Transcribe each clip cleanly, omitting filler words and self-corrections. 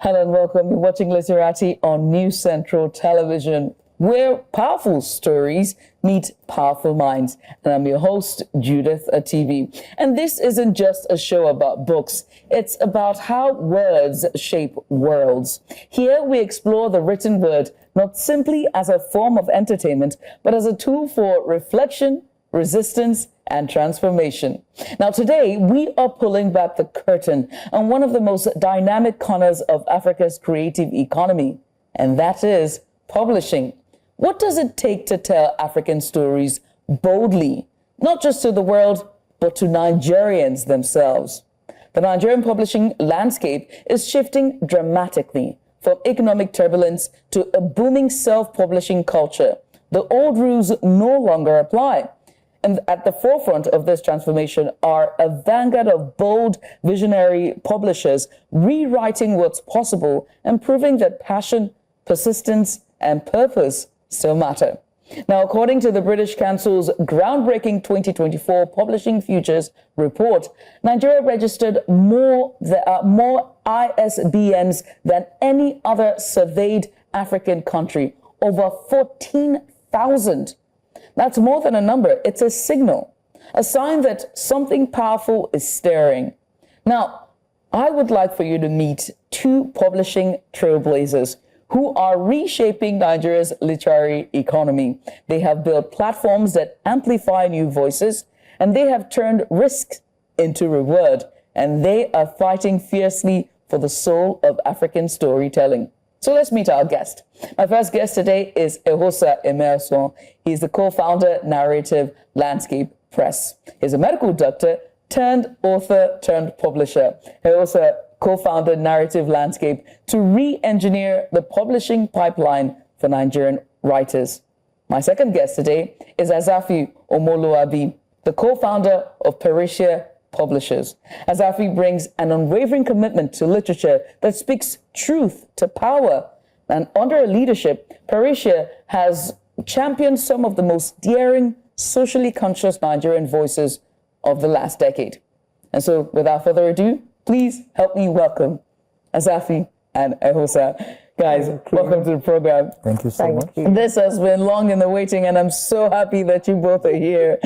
Hello and welcome. You're watching Literati on News Central Television, where powerful stories meet powerful minds. And I'm your host, Judith Atibi. And this isn't just a show about books. It's about how words shape worlds. Here we explore the written word, not simply as a form of entertainment, but as a tool for reflection, resistance, and transformation. Now, today, we are pulling back the curtain on one of the most dynamic corners of Africa's creative economy, and that is publishing. What does it take to tell African stories boldly, not just to the world, but to Nigerians themselves? The Nigerian publishing landscape is shifting dramatically from economic turbulence to a booming self-publishing culture. The old rules no longer apply. And at the forefront of this transformation are a vanguard of bold, visionary publishers rewriting what's possible and proving that passion, persistence, and purpose still matter. Now, according to the British Council's groundbreaking 2024 Publishing Futures report, Nigeria registered more ISBNs than any other surveyed African country, over 14,000. That's more than a number. It's a signal, a sign that something powerful is stirring. Now, I would like for you to meet two publishing trailblazers who are reshaping Nigeria's literary economy. They have built platforms that amplify new voices, and they have turned risk into reward, and they are fighting fiercely for the soul of African storytelling. So let's meet our guest. My first guest today is Eghosa Imasuen. He's the co-founder, Narrative Landscape Press. He's a medical doctor turned author turned publisher. Eghosa co-founded Narrative Landscape to re-engineer the publishing pipeline for Nigerian writers. My second guest today is Azafi Omoluabi, the co-founder of Parrésia Publishers. Azafi brings an unwavering commitment to literature that speaks truth to power. And under her leadership, Parrésia has championed some of the most daring, socially conscious Nigerian voices of the last decade. And so, without further ado, please help me welcome Azafi and Eghosa. Guys, welcome to the program. Thank you so much. This has been long in the waiting, and I'm so happy that you both are here.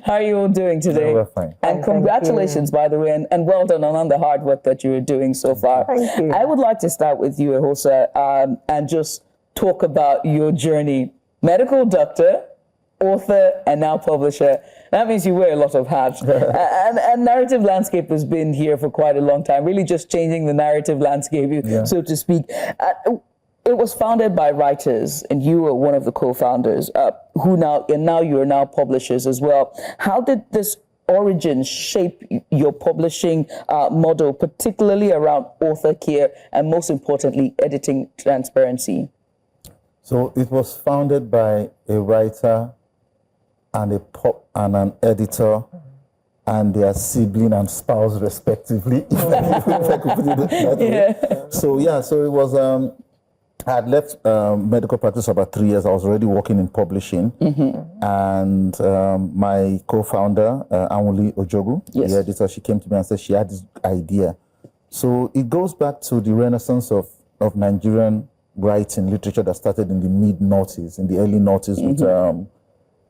How are you all doing today? Yeah, we're fine. And congratulations, by the way, and well done on the hard work that you are doing so far. Thank you. I would like to start with you, Eghosa, and just talk about your journey. Medical doctor, author, and now publisher. That means you wear a lot of hats. and Narrative Landscape has been here for quite a long time, really just changing the narrative landscape, so to speak. It was founded by writers, and you were one of the co-founders, who you are now publishers as well. How did this origin shape your publishing model, particularly around author care and, most importantly, editing transparency? So it was founded by a writer and an editor and their sibling and spouse respectively, if I could put it that way. So it was, I had left medical practice for about 3 years. I was already working in publishing. And my co-founder, Anwuli Ojogu, the editor, she came to me and said she had this idea. So it goes back to the renaissance of Nigerian writing literature that started in the mid-noughties, in the early noughties with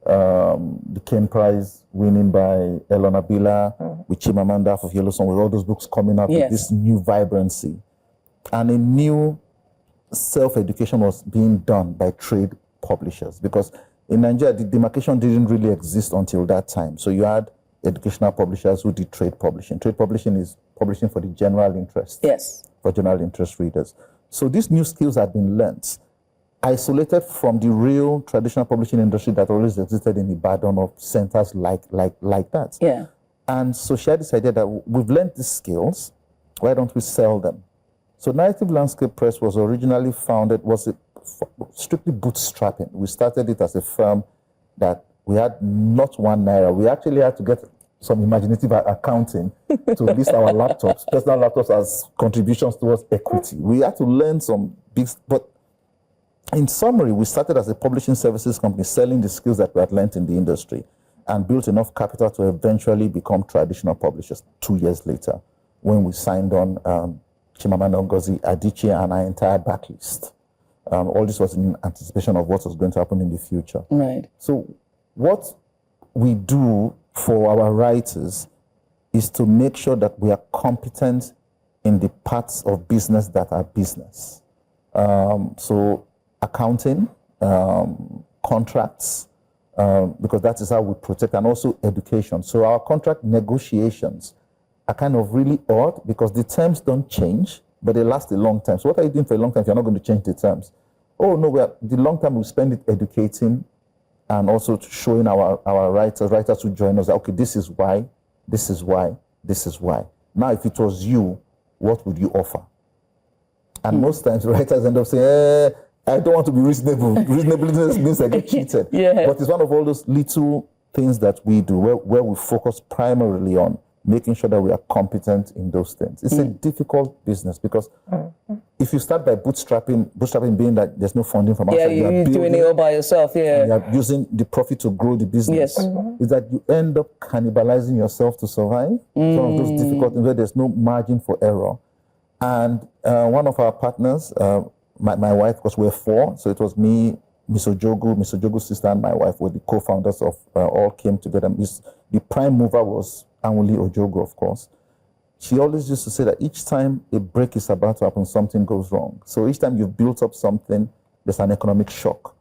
the Ken Prize winning by Elona Bila, with Chimamanda of Yellowstone, with all those books coming out with this new vibrancy. And a new self-education was being done by trade publishers, because in Nigeria, the demarcation didn't really exist until that time. So you had educational publishers who did trade publishing. Trade publishing is publishing for the general interest. Yes. For general interest readers. So these new skills had been learnt, isolated from the real traditional publishing industry that always existed in Ibadan or centers like that. Yeah. And so she had this idea that we've learned these skills, why don't we sell them? So Narrative Landscape Press was originally founded, strictly bootstrapping. We started it as a firm that we had not 1 naira. We actually had to get some imaginative accounting to list our laptops, personal laptops, as contributions towards equity. We had to learn some big, but in summary, we started as a publishing services company selling the skills that we had learned in the industry and built enough capital to eventually become traditional publishers 2 years later when we signed on Chimamanda Ngozi Adichie and our entire backlist. All this was in anticipation of what was going to happen in the future. Right. So what we do for our writers is to make sure that we are competent in the parts of business that are business. So accounting, contracts, because that is how we protect, and also education. So our contract negotiations are kind of really odd because the terms don't change, but they last a long time. So what are you doing for a long time if you're not going to change the terms? Oh, no, the long time we spend it educating and also showing our writers who join us, okay, this is why, this is why, this is why. Now, if it was you, what would you offer? And most times writers end up saying, I don't want to be reasonable. Reasonableness means I get cheated. Yeah. But it's one of all those little things that we do where we focus primarily on making sure that we are competent in those things. It's a difficult business because if you start by bootstrapping being that there's no funding from outside, you're doing it all by yourself, you're using the profit to grow the business, is that you end up cannibalizing yourself to survive. Some of those difficult things where there's no margin for error. And one of our partners, my wife, because we're four, so it was me, Miss Ojogu's sister, and my wife were the co-founders of all came together. The prime mover was Anwuli Ojogu, of course. She always used to say that each time a break is about to happen, something goes wrong. So each time you've built up something, there's an economic shock.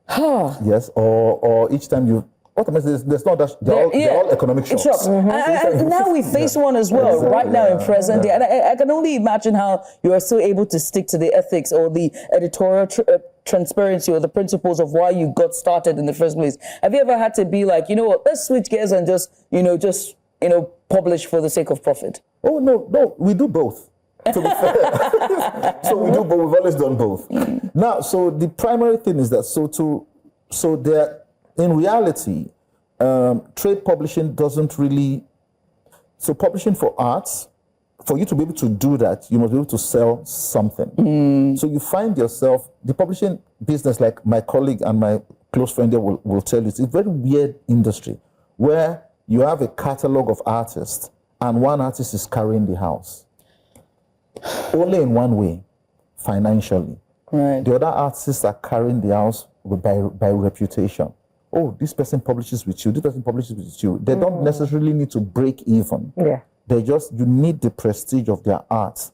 Yes, or each time you... There's not that they're all economic shocks. And now we face one as well, right now in present day. And I can only imagine how you are still able to stick to the ethics or the editorial transparency or the principles of why you got started in the first place. Have you ever had to be like, you know what, let's switch gears and just publish for the sake of profit? Oh, no, we do both. To be fair. So we do both. We've always done both. Now, so the primary thing is that in reality, trade publishing doesn't really... So publishing for arts, for you to be able to do that, you must be able to sell something. So you find yourself... The publishing business, like my colleague and my close friend there will tell you, it's a very weird industry where you have a catalog of artists and one artist is carrying the house. Only in one way, financially. Right. The other artists are carrying the house by reputation. Oh, this person publishes with you, this person publishes with you. They don't necessarily need to break even. Yeah. You need the prestige of their art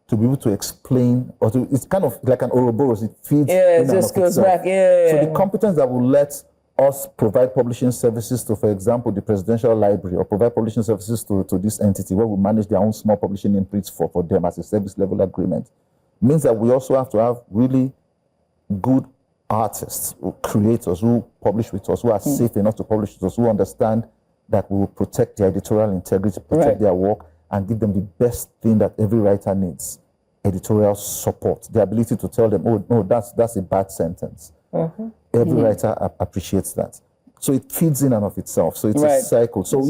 to be able to explain, it's kind of like an Ouroboros, it feeds. Yeah, it just goes back, So the competence that will let us provide publishing services to, for example, the Presidential Library, or provide publishing services to this entity where we manage their own small publishing imprints for them as a service level agreement, means that we also have to have really good artists, creators who publish with us, who are safe enough to publish with us, who understand that we will protect their editorial integrity, protect their work, and give them the best thing that every writer needs: editorial support, the ability to tell them, oh, no, that's a bad sentence. Every writer appreciates that. So it feeds in and of itself. So it's a cycle. So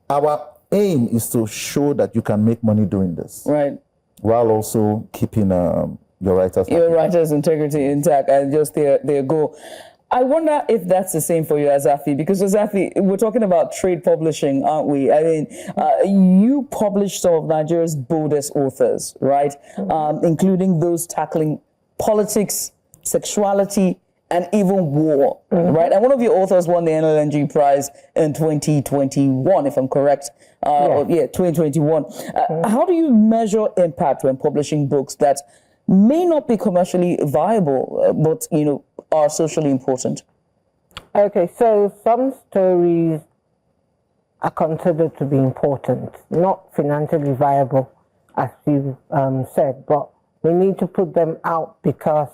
our aim is to show that you can make money doing this. Right. While also keeping your writer's integrity intact and just their goal. I wonder if that's the same for you, Azafi, because Azafi, we're talking about trade publishing, aren't we? I mean, you publish some of Nigeria's boldest authors, right? Including those tackling politics, sexuality, and even war, right? And one of your authors won the NLNG prize in 2021, if I'm correct. 2021. How do you measure impact when publishing books that may not be commercially viable, but, are socially important? Okay, so some stories are considered to be important, not financially viable, as you said, but we need to put them out because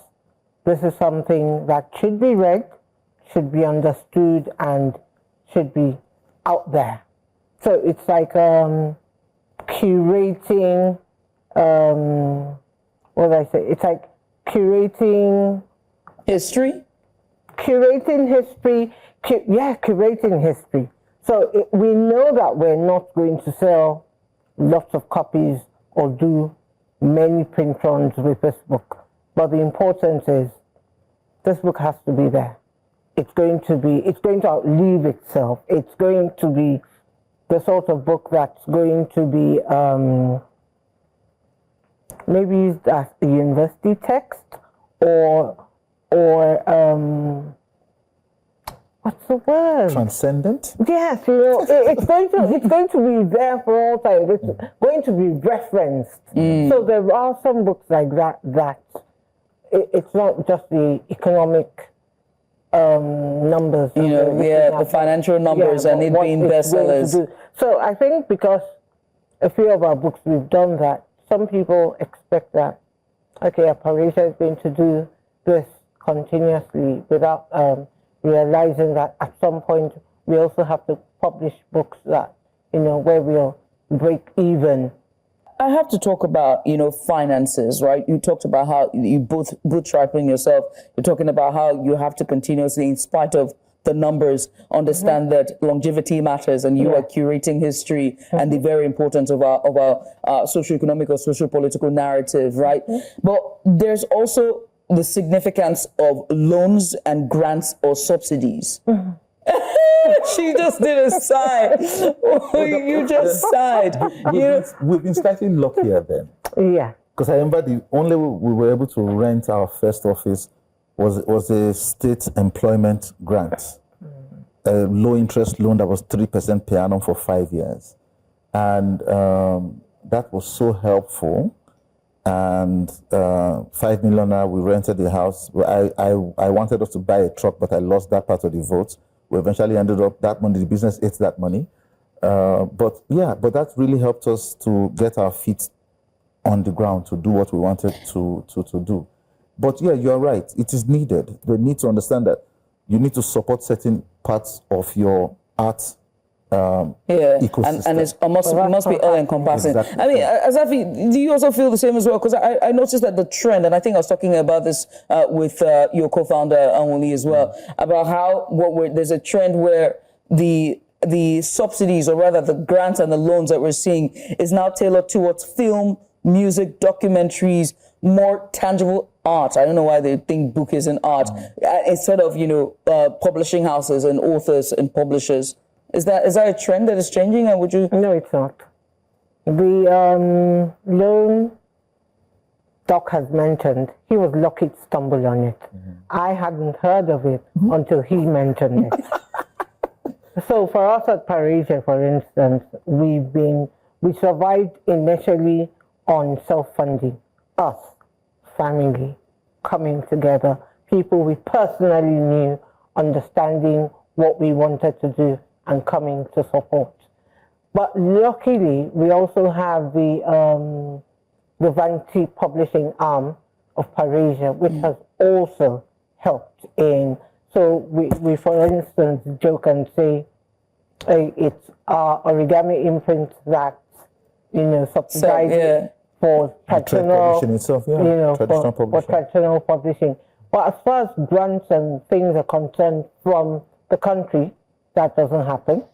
this is something that should be read, should be understood, and should be out there. So it's like curating, what did I say? It's like curating... History? Curating history, curating history. So we know that we're not going to sell lots of copies or do many print runs with this book. But the importance is this book has to be there. It's going to outlive itself. It's going to be the sort of book that's going to be maybe used as a university text or what's the word? Transcendent? Yes, it's going to be there for all time. It's going to be referenced. So there are some books like that it's not just the economic numbers. The financial numbers and it being bestsellers. So I think because a few of our books we've done that, some people expect that, okay, Parrésia is going to do this continuously without realizing that at some point we also have to publish books that, where we'll break even. I have to talk about, finances, right? You talked about how you bootstrapping yourself. You're talking about how you have to continuously, in spite of the numbers, understand that longevity matters, and you are curating history and the very importance of our socioeconomic or sociopolitical narrative, right? But there's also the significance of loans and grants or subsidies. She just did a sigh. You just sighed. We've been slightly luckier then. Yeah. Because I remember the only way we were able to rent our first office was a state employment grant, a low interest loan that was 3% per annum for 5 years. And that was so helpful. And 5 million naira, we rented the house. I wanted us to buy a truck, but I lost that part of the vote. We eventually ended up that money, the business ate that money. But that really helped us to get our feet on the ground to do what we wanted to do. But yeah, you're right. It is needed. They need to understand that you need to support certain parts of your art ecosystem. And it must be all-encompassing. Exactly. I mean, Azafi, do you also feel the same as well? Because I noticed that the trend, and I think I was talking about this with your co-founder, Anwuli, as well, about how there's a trend where the subsidies, or rather the grants and the loans that we're seeing, is now tailored towards film, music, documentaries, more tangible art. I don't know why they think book is an art, instead of, publishing houses and authors and publishers. Is that a trend that is changing, and would you? No, it's not. The loan Doc has mentioned, he was lucky to stumble on it. I hadn't heard of it until he mentioned it. So for us at Parrésia, for instance, we survived initially on self-funding. Us, family, coming together, people we personally knew, understanding what we wanted to do and coming to support. But luckily, we also have the Vanity publishing arm of Parrésia, which has also helped in. So we for instance, joke and say, it's our origami imprint that, subsidizes for traditional publishing itself, for traditional publishing. But as far as grants and things are concerned from the country, that doesn't happen.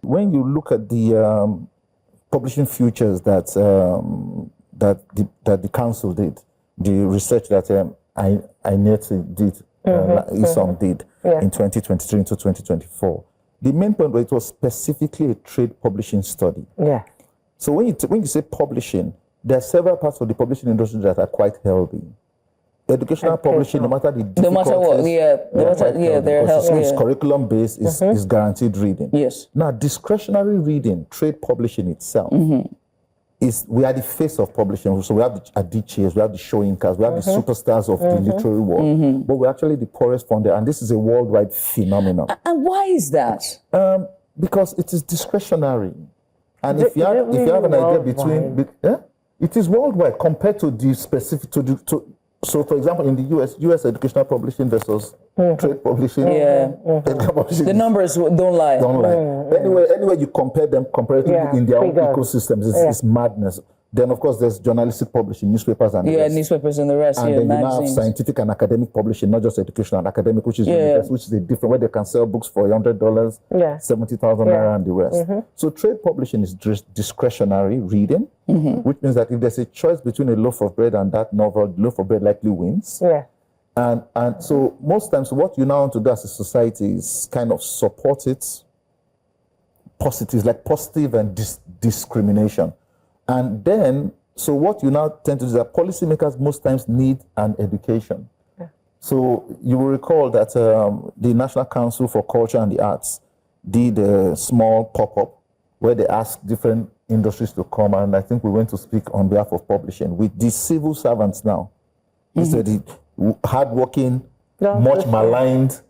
When you look at the publishing futures that the council did, the research that INET did, ISOM did in 2023 into 2024, the main point was it was specifically a trade publishing study. Yeah. So when you say publishing, there are several parts of the publishing industry that are quite healthy. Educational publishing, no matter the difficulties, they're healthy. It's curriculum based, is guaranteed reading. Yes. Now, discretionary reading, trade publishing itself, we are the face of publishing. So we have the Adichies, we have the Shoyinkers, we have the superstars of the literary world, but we're actually the poorest funder, and this is a worldwide phenomenon. And why is that? Because it is discretionary, and if you have an idea between, it is worldwide compared to the specific So, for example, in the U.S. educational publishing versus trade publishing, publishing, the numbers don't lie. Anyway, you compare them comparatively in their own ecosystems, it's madness. Then, of course, there's journalistic publishing, newspapers and the rest. Newspapers and the rest. And then you now have scientific and academic publishing, not just educational and academic, which is a different, where they can sell books for $100, 70,000 naira, and the rest. So trade publishing is discretionary reading, which means that if there's a choice between a loaf of bread and that novel, the loaf of bread likely wins. And so most times what you now want to do as a society is kind of support it, positive and discrimination. And then So what you now tend to do is that policymakers most times need an education. So you will recall that the National Council for Culture and the Arts did a small pop-up where they asked different industries to come, and I think we went to speak on behalf of publishing with the civil servants now. These are the hardworking, much maligned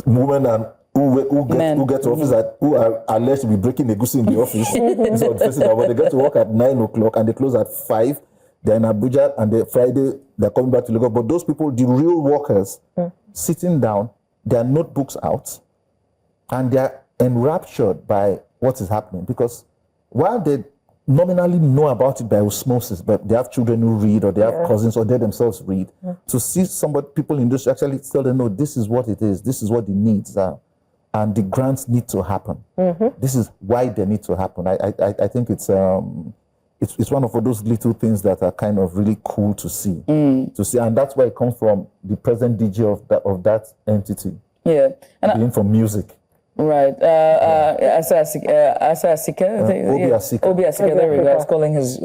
women and who get to office who are alleged to be breaking the goose in the office. So they get to work at 9 o'clock and they close at 5. They're in Abuja, and Friday they're coming back to Lagos. But those people, the real workers, sitting down, their notebooks out, and they're enraptured by what is happening. Because while they nominally know about it by osmosis, but they have children who read, or they have cousins, or they themselves read, to see people in industry actually tell them, no, this is what it is, this is what the needs are, and the grants need to happen. This is why they need to happen. I think it's one of those little things that are kind of really cool to see. And that's where it comes from, the present DG of that entity. Yeah. And being from music. Right. Azafi Obi Asika, there we go. I was calling his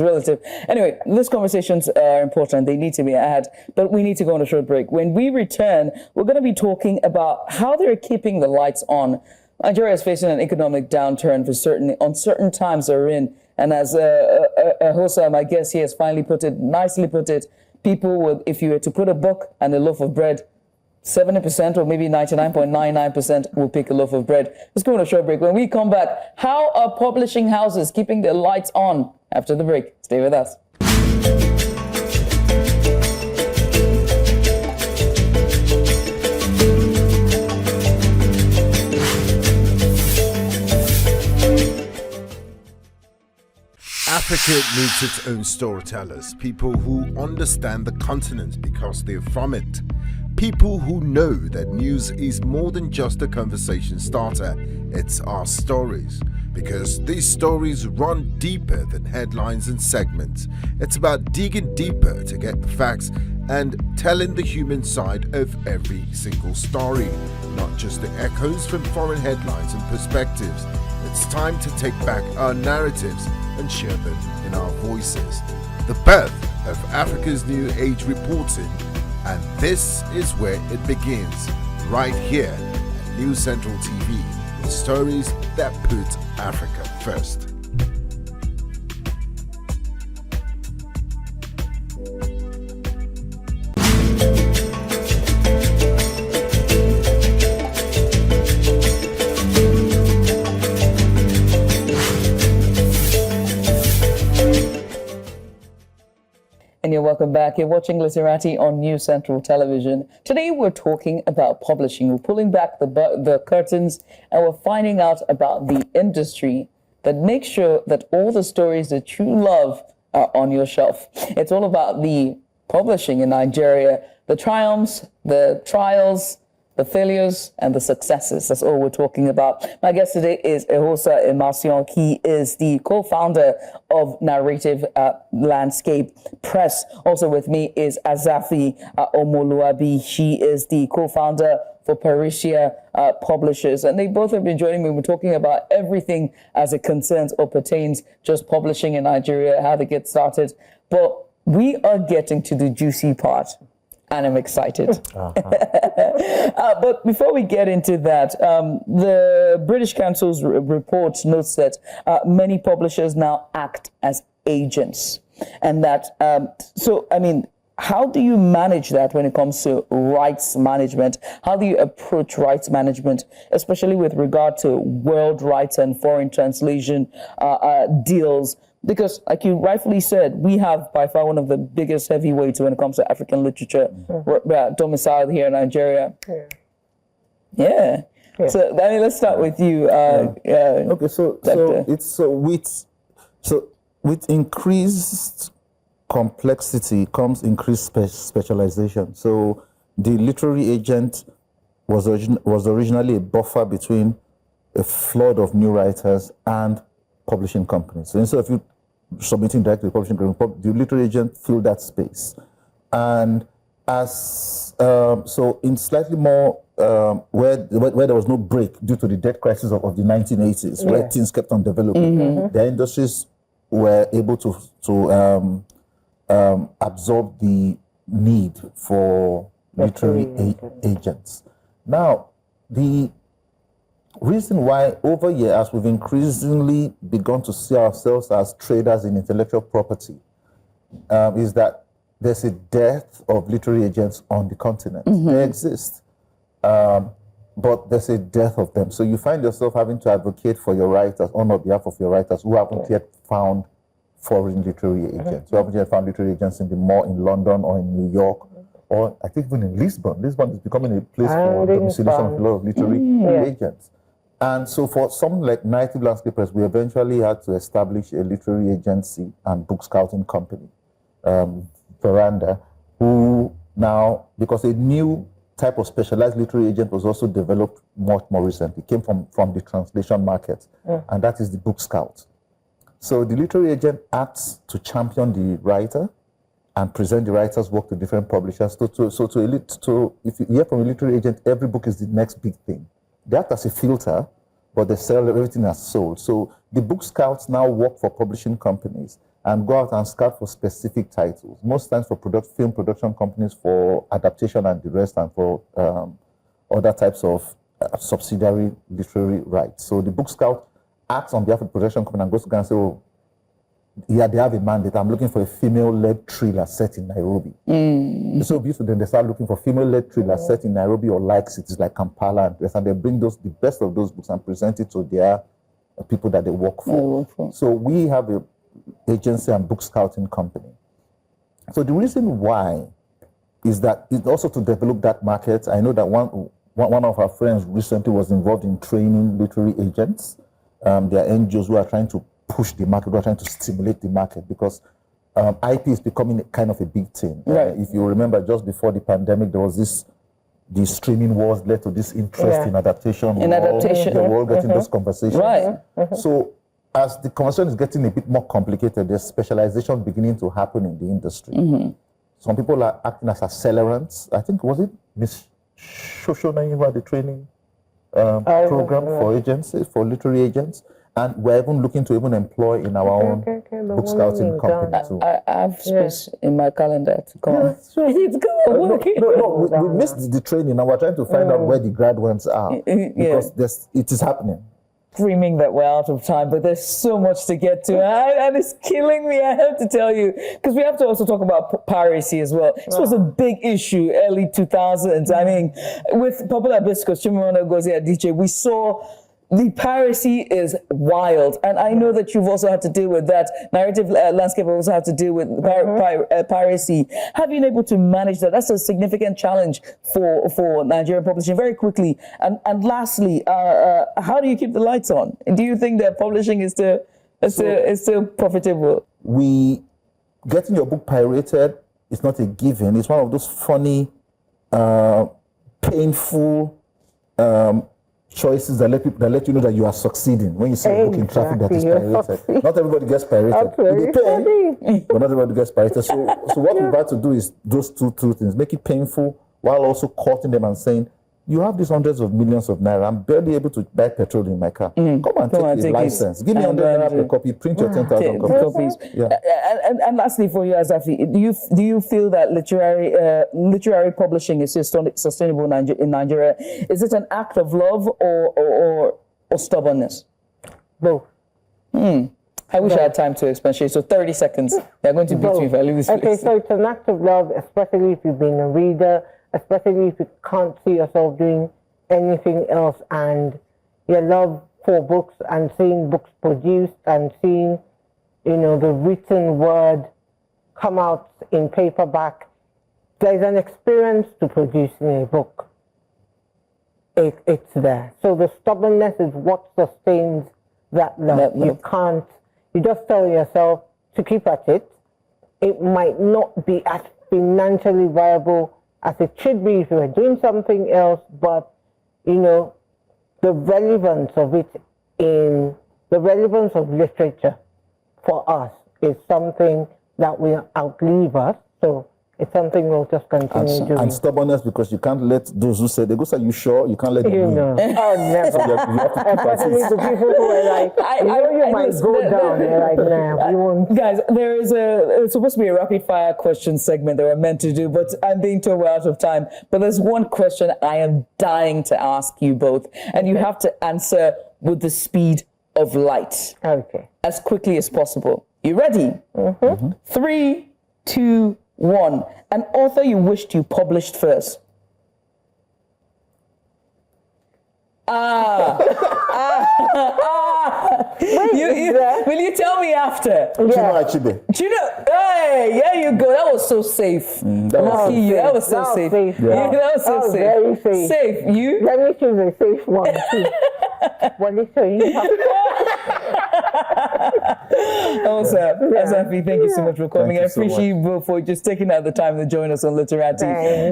relative. Anyway, these conversations are important. They need to be had, but we need to go on a short break. When we return, we're going to be talking about how they're keeping the lights on. Nigeria is facing an economic downturn for uncertain times they're in. And as Eghosa, my guest here, has nicely put it, people would, if you were to put a book and a loaf of bread, 70% or maybe 99.99% will pick a loaf of bread. Let's go on a short break. When we come back, how are publishing houses keeping their lights on? After the break, stay with us. Africa needs its own storytellers, people who understand the continent because they're from it. People who know that news is more than just a conversation starter, it's our stories. Because these stories run deeper than headlines and segments. It's about digging deeper to get the facts and telling the human side of every single story, not just the echoes from foreign headlines and perspectives. It's time to take back our narratives and share them in our voices. The birth of Africa's New Age reporting. And this is where it begins, right here at News Central TV, with stories that put Africa first. And you're welcome back. You're watching Literati on News Central Television. Today we're talking about publishing. We're pulling back the curtains and we're finding out about the industry that makes sure that all the stories that you love are on your shelf. It's all about the publishing in Nigeria, the triumphs, the trials, the failures, and the successes. That's all we're talking about. My guest today is Eghosa Imasuen. He is the co-founder of Narrative Landscape Press. Also with me is Azafi Omoluabi. She is the co-founder for Parrésia Publishers. And they both have been joining me. We're talking about everything as it concerns or pertains just publishing in Nigeria, how to get started. But we are getting to the juicy part. And I'm excited. But before we get into that, the British Council's report notes that many publishers now act as agents. And that, how do you manage that when it comes to rights management? How do you approach rights management, especially with regard to world rights and foreign translation deals? Because, like you rightfully said, we have by far one of the biggest heavyweights when it comes to African literature domiciled here in Nigeria. Yeah. So, let's start with you. Okay, with increased complexity comes increased specialization. So the literary agent was originally a buffer between a flood of new writers and publishing companies. So instead of you submitting directly to the publishing company, the literary agent filled that space. And as so in slightly more where there was no break due to the debt crisis of the 1980s, where things kept on developing, the industries were able to absorb the need for literary agents. Now, the reason why over years we've increasingly begun to see ourselves as traders in intellectual property is that there's a dearth of literary agents on the continent. They exist, but there's a dearth of them. So you find yourself having to advocate for your writers on behalf of your writers who haven't yet found foreign literary agents. Who haven't yet found literary agents in London or in New York, or I think even in Lisbon. Lisbon is becoming a place for domiciliation of a lot of literary agents. And so for something like Native Landscapers, we eventually had to establish a literary agency and book scouting company, Veranda, who now, because a new type of specialized literary agent was also developed much more recently, came from the translation market, and that is the book scout. So the literary agent acts to champion the writer and present the writer's work to different publishers. So if you hear from a literary agent, every book is the next big thing. They act as a filter, but they sell everything as sold. So the book scouts now work for publishing companies and go out and scout for specific titles, most times for film production companies for adaptation and the rest, and for other types of subsidiary literary rights. So the book scout acts on behalf of the production company and goes to go and say, oh, yeah, they have a mandate. I'm looking for a female-led thriller set in Nairobi. So beautiful. Then they start looking for female-led thrillers set in Nairobi or like cities like Kampala, and they bring the best of those books and present it to their people that they work for. So we have a agency and book scouting company. So the reason why is that it's also to develop that market. I know that one of our friends recently was involved in training literary agents. There are NGOs who are trying to push the market, who are trying to stimulate the market, because IP is becoming kind of a big thing. If you remember, just before the pandemic, there was the streaming wars led to this interest in adaptation. They were all getting those conversations. So as the conversation is getting a bit more complicated, there's specialization beginning to happen in the industry. Some people are acting as accelerants. I think, was it Miss Shoshona who had the training program for agencies, for literary agents? And we're even looking to even employ in our own book scouting company too. I have space in my calendar to come on. We missed the training and we're trying to find out where the grad ones are, because it is happening. Screaming that we're out of time, but there's so much to get to, and it's killing me, I have to tell you, because we have to also talk about piracy as well. This was a big issue early 2000s. I mean, with Popular Hibiscus, Chimamanda Ngozi Adichie, we saw the piracy is wild, and I know that you've also had to deal with that. Narrative Landscape also had to deal with piracy. Have you been able to manage that? That's a significant challenge for Nigerian publishing. Very quickly, and lastly, how do you keep the lights on? Do you think that publishing is still profitable? Getting your book pirated is not a given. It's one of those funny, painful choices that let you know that you are succeeding when you see a book in traffic that is pirated. Not everybody gets pirated. They pay, but not everybody gets pirated. So what we've had to do is those two things: make it painful while also courting them and saying, you have these hundreds of millions of naira. I'm barely able to buy petrol in my car. Come and take a license. Give me 100 naira per copy. Print your 10,000 copies. And lastly, for you, Azafi, do you feel that literary publishing is sustainable in Nigeria? Is it an act of love or stubbornness? Both. I wish I had time to explain. So 30 seconds. They're going to beat me if I leave this place. Okay, so it's an act of love, especially if you've been a reader, especially if you can't see yourself doing anything else, and your love for books and seeing books produced and seeing, the written word come out in paperback. There's an experience to producing a book. It's there. So the stubbornness is what sustains that love. You just tell yourself to keep at it. It might not be as financially viable as it should be if you were doing something else, but the relevance of it the relevance of literature for us is something that will outlive us. So It's something we'll just continue doing. And stubbornness, because you can't let those who say, they go say, you sure? You can't let them You win. know. Oh, never. So you have to keep at Especially it. the people who are like, you might listen, go down. They're like, nah, we won't. Guys, it's supposed to be a rapid fire question segment that we're meant to do, but I'm being told we're out of time. But there's one question I am dying to ask you both, and you have to answer with the speed of light. Okay. As quickly as possible. You ready? 3, 2, 1. An author you wished you published first. Will you tell me after? Chinua Achebe. Hey, there you go. That was so safe. That was so safe. Yeah. That was so safe. Very safe. Safe. You? Let me choose a safe one too. Azafi, thank you so much for coming. I Thank you so appreciate you both for just taking out the time to join us on Literati.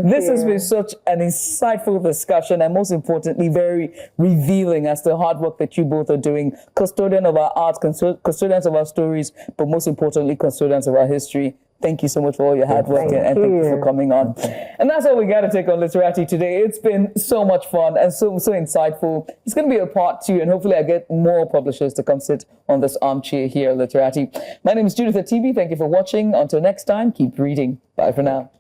This has been such an insightful discussion, and most importantly, very revealing as to the hard work that you both are doing, custodian of our arts, custodians of our stories, but most importantly, custodians of our history. Thank you so much for all your hard work, and thank you for coming on. And that's all we got to take on Literati today. It's been so much fun and so insightful. It's going to be a part 2, and hopefully I get more publishers to come sit on this armchair here at Literati. My name is Judith Atibi. Thank you for watching. Until next time, keep reading. Bye for now.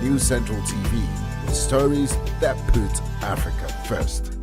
News Central TV, with stories that put Africa first.